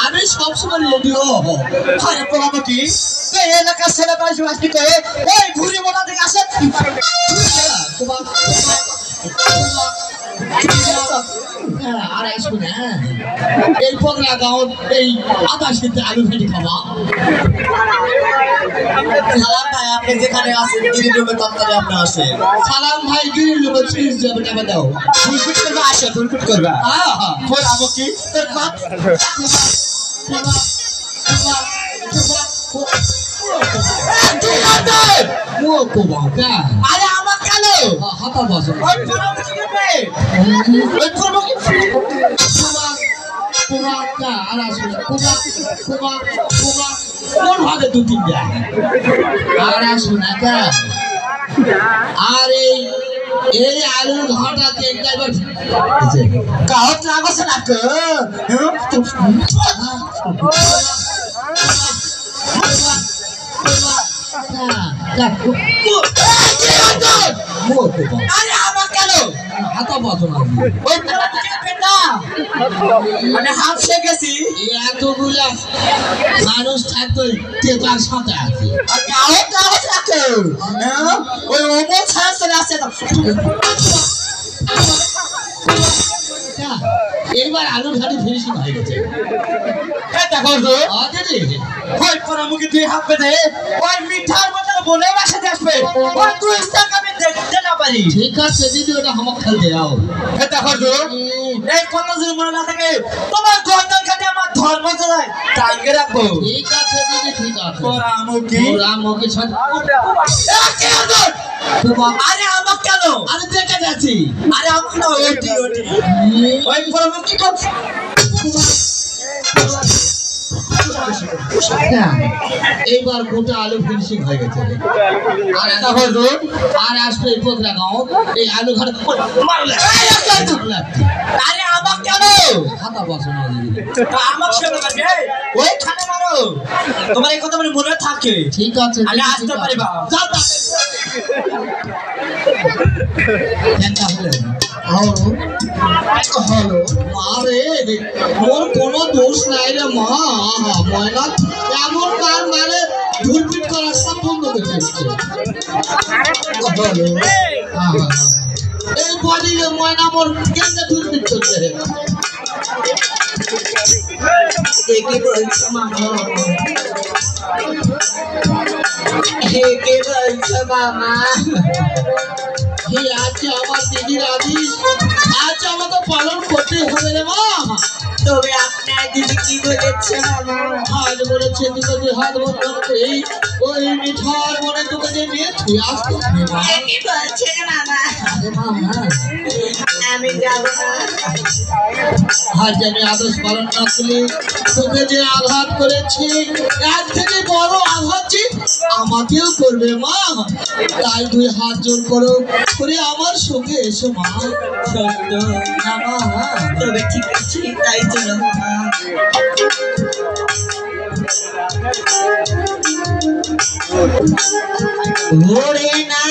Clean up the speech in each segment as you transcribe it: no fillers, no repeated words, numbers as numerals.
আমি সবসময় রেডিও আরে প্রভাবতী এই এলাকা ছেলে বাড়ি আসতে কয়ে ওই ঘুরে মোটা থেকে আসে আর আসবো না এই পগলা গাঁও এই আদা শীতে আলু ভেটে খাওয়া সালাম ভাই আপনি যেখানে আছেন গিরি লোকে তত্ত্বে আপনি আসেন সালাম ভাই গিরি লোকে চিজ যাবে টাকা দাও ফুলফুট করবে আসে ফুলফুট করবে হ্যাঁ হ্যাঁ ফোর আমো কি তোর কাপ আরে আমার কেন হাতা বসে কোন হবে দু তিনটা আর আসবো না আর এই আলুর ঘরটাতে একবার কাহত লাগছে না আরে আমার কেন হাতা বসো না মানে হাত গেছি এতগুলা মানুষ থাকতো টেপার সাথে আছে ওই ওমর ছাড়া চলে আসছে এবার আলু ঘাটি ফিনিশিং হয়ে গেছে দেখো মুখে তুই হাত পেতে ওই মিঠার মতো বলে বাসাতে আসবে ওই তুই আমি দেখতে না পারি ঠিক আছে দিদি ওটা আমাক খেলতে দাও দেখো এই কথা যদি মনে না থাকে তোমার গর্দন কাটে আমার ধর্ম চালায় টাঙ্গে রাখবো ঠিক আছে দিদি ঠিক আছে রামুকি সাথে আরে আমাক কেন আরে দেখে যাচ্ছি আরে আমাক না ওটি ওই পরমুখ কি করছে এইবার গোটা আলু ফিনিশিং হয়ে গেছে আর আসবে পোকরা গাঁও এই আলু ঘাট আরে আমাক কেন হাতা বসো না আমাক সঙ্গে ওই খানে মারো তোমার এই কথা মনে থাকে ঠিক আছে আমি আসতে পারিবা মোর কোনো দোষ নাই রে মা ময়না এমন কার মানে ধুরপিট করার সব বন্ধ করে এই বডি ময়না মোর কেন্দ্রে ধুরপিট করছে কি বলছো মামা কি বলছো মামা আজ আমার দিদির আদেশ আজ আমাকে পালন করতে হবে রে মা তবে আপনার দিদি কি বলেছে মামা আজ বলেছে তোকে হাত বন্ধই ওই মিঠার মনে তোকে যে নিয়ে তুই আসতে কি বলছে মামা আমি যাব না আজ আমি আদেশ পালন না করলে তোকে যে আঘাত করেছি এক থেকে বড় আঘাত আমাকেও করবে মা তাই তুই হাত জোর করো করে আমার সঙ্গে এসো মা সত্য না মা তবে ঠিক আছে তাই চলো মা ওরে না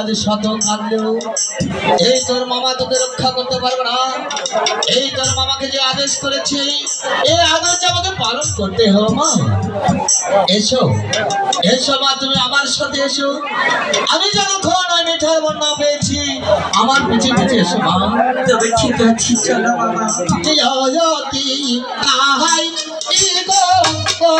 आज शत कांदेও এই তোর মামা তোকে রক্ষা করতে পারবে না। এই তোর মামাকে যে আদেশ করেছি এই আদেশ আমাকে পালন করতে হবে। মা এসো এসো মা, তুমি আমার সাথে এসো। আমি যতক্ষণ ওই মিঠাই বন্যা পেয়েছি আমার পিছে পিছে এসো মা। তবে ঠিক আছে, চলো মামা। জয়তি আহাই ইগো গো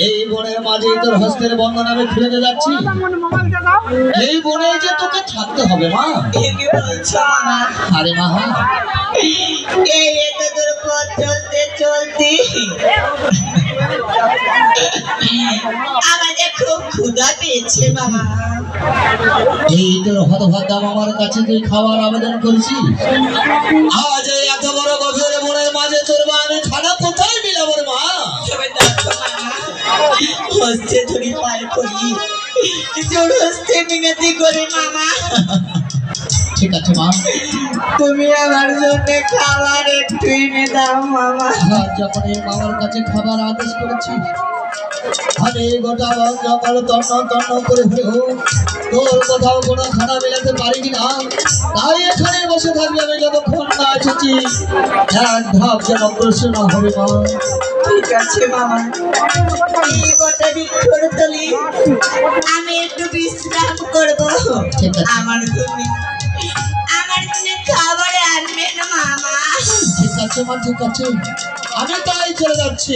এই বনের মাঝে তোর হস্তের বন্ধন আমি খুলে যাচ্ছি। এই বনে যে তোকে থাকতে হবে মা। আরে মা এই এত দূর পথ চলতে চলতে আমাদের খুব ক্ষুধা পেয়েছে বাবা। এই তোর হতভাগা মামার কাছে তুই খাওয়ার আবেদন করেছিস। আজ এই এত বড় গভীর বনের মাঝে তোর মা আমি খানা কোথায় মিলাবো রে মা? হস্তে ধরি পায়ে পড়ি, জোর হস্তে মিনতি করে মামা। ঠিক আছে মা, তুমি আমার জন্য খাবার একটু এনে দাও মামা। যখন এই মামার কাছে খাবার আদেশ করেছিস আমি গোটা জঙ্গল তন্ন তন্ন করে হলেও তোর কোথাও কোনো খানা মেলাতে পারি কিনা, তাই এখানে বসে থাকবি। আমি যতক্ষণ না এসেছি এক ধাপ যেন প্রশ্ন হবে মা। ঠিক আছে মামা, এই গোটা বৃক্ষর তলি আমি একটু বিশ্রাম করবো। আমার জন্য খাবার আনবেন মামা। ঠিক আছে মা, ঠিক আছে, আমি তাই চলে যাচ্ছি।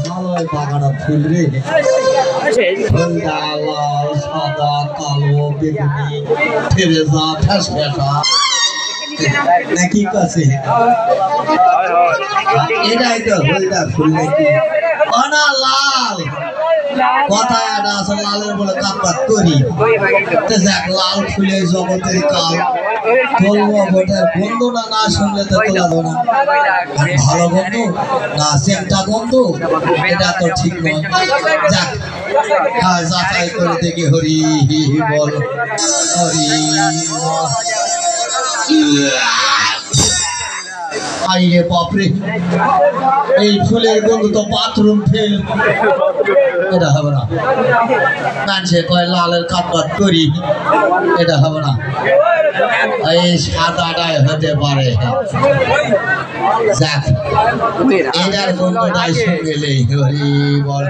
ভালোই বাগানো ফুল রে, হলদা লাল সাদা কালো বেগুনি ফেরেজা ফেসফেসা নাকি কাছে এটাই তো হলদা ফুল নাকি অনা লাল কথা এটা আসলে লালের বলে কাপাত করি দেখ লাল ফুলের জগতের কাল তোলবো বটার গন্ধ না শুনলে তো তোলা যাবে না ভালো গন্ধ না সেন্টা গন্ধ এটা তো ঠিক নয় যাক যাচাই করে দেখি হরি বল হরি আইরে বাপরে এই ফুলের গন্ধ তো বাথরুম ফেল এটা হবে না মানুষে কয় লালের কাটপাট করি এটা হবে না এই সাদাটাই হতে পারে যাক এটার গন্ধটাই শুনলে হরি বল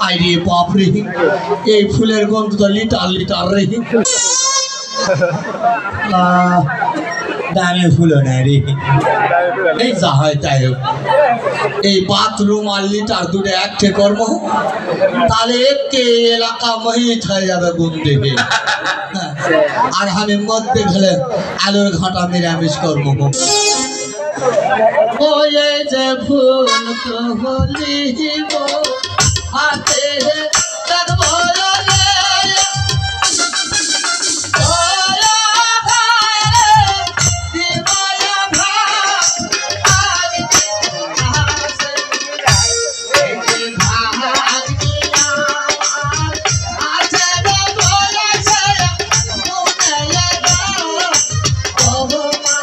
আইরে বাপরে এই ফুলের গন্ধ তো লিটার লিটার রে দামি ফুলও নাই রে এই যা হয় তাই হোক এই বাথরুম আর লিটার দুটো একটে কর্ম তাহলে একটি এলাকা মহিত হয়ে যাবে গুণ দেখে আর আমি মধ্যে গেলে আলুর ঘাটা নিরামিষ কর্ম ওয়ে যে ফুল কহলিব হাতে রাখব রে ওয়া ভাই দিবায়া ভাই আজ আসে এই ভাগিয়া আছে রে বলেছে মনে লাগা ও মা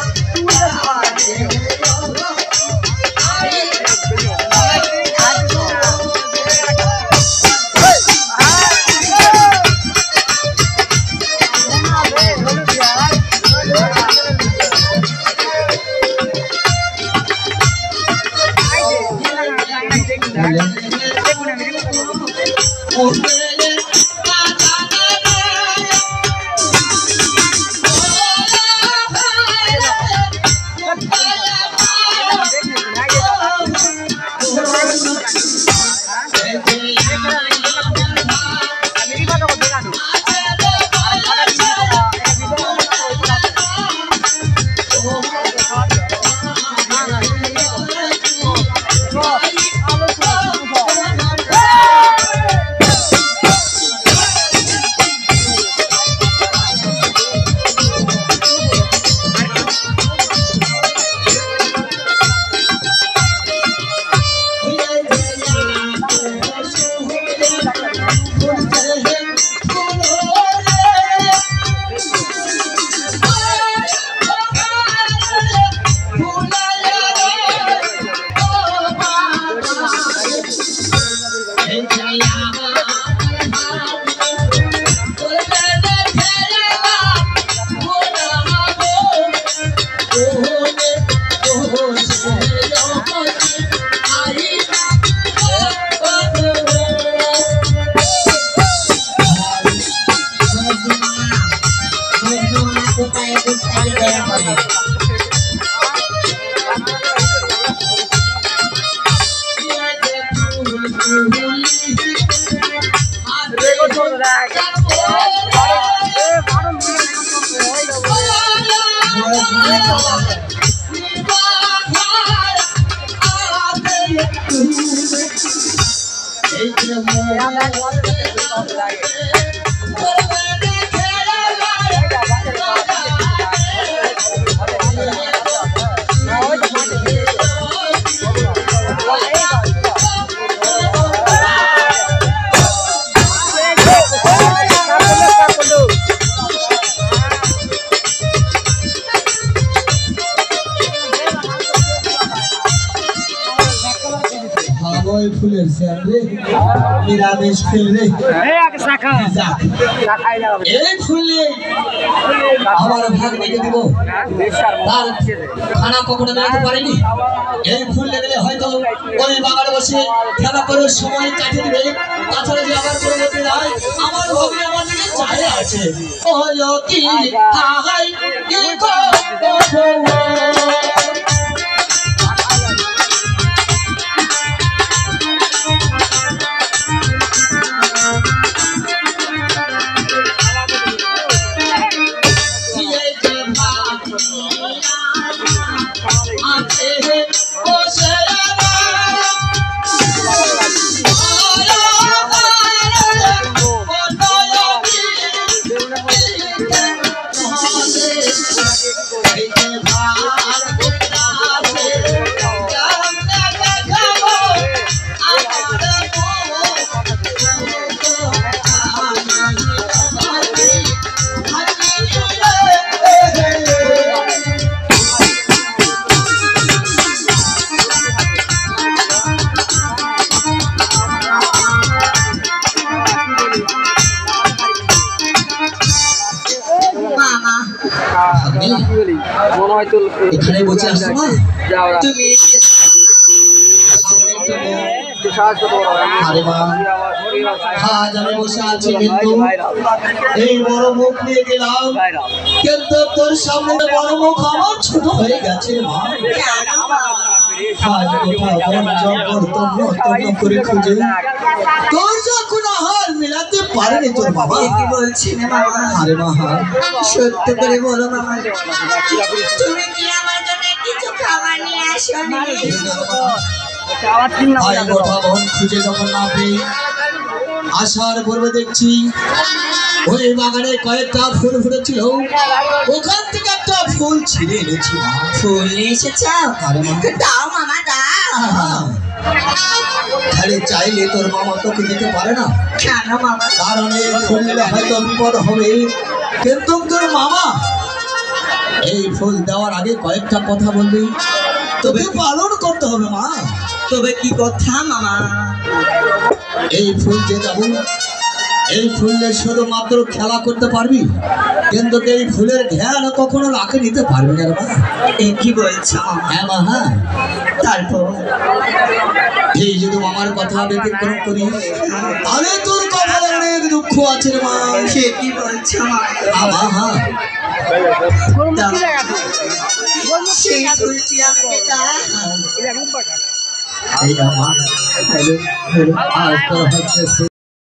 ফুলের নিরামিষ ফেলবে এই ফুলে আমার ভাগ রেখে দিব তার খানা কখনো বেরোতে পারেনি এই ফুল লেগেলে হয়তো ওই বাগানে বসে খেলা করার সময় কাটিয়ে দিবে তাছাড়া যে আবার কোনো গতি নাই আমার ভাবে আমার দিকে চাই আছে ওলো কি হাই কি গো এখানে বসে আসছো মা তুমি আরে মা আজ আমি বসে আছি কিন্তু এই বড় মুখ নিয়ে গেলাম কিন্তু তোর সামনে বড় মুখ আমার ছোট হয়ে গেছে মা আজ কোথাও করে খুঁজে তোর যখন আহার মিলাতে পারেনি তোর বাবা কি বলছেন মামা আরে মা সত্য করে বলো মামা তুমি কি আমার জন্য কিছু খাবার নিয়ে আসোনি খুঁজে যখন না পেয়ে আসার পূর্বে দেখছি ওই বাগানে কয়েকটা ফুল ফুটেছিল ওখান থেকে একটা ফুল ছিঁড়ে এনেছি ফুল নিয়ে এসেছ দাও মামা দাও খালি চাইলে তোর মামা তোকে দিতে পারে না কেন মামা কারণ এই ফুল হয়তো বিপদ হবে কিন্তু তোর মামা এই ফুল দেওয়ার আগে কয়েকটা কথা বলবি তোকে পালন করতে হবে মা তবে কি কথা মামা এই ফুল যে যাবো এই ফুলের শুধুমাত্র খেলা করতে পারবি কিন্তু এই ফুলের ধ্যান কখনো রাখে নিতে পারবি না মা কি বলছো হ্যাঁ মা হ্যাঁ তারপর এই যদি মামার কথা ব্যতিক্রম করি তাহলে তোর কপালে অনেক দুঃখ আছে রে মা সে কি বলছো মা হ্যাঁ সেই ফুলটি আমাকে দাও এই মা আর তোর হচ্ছে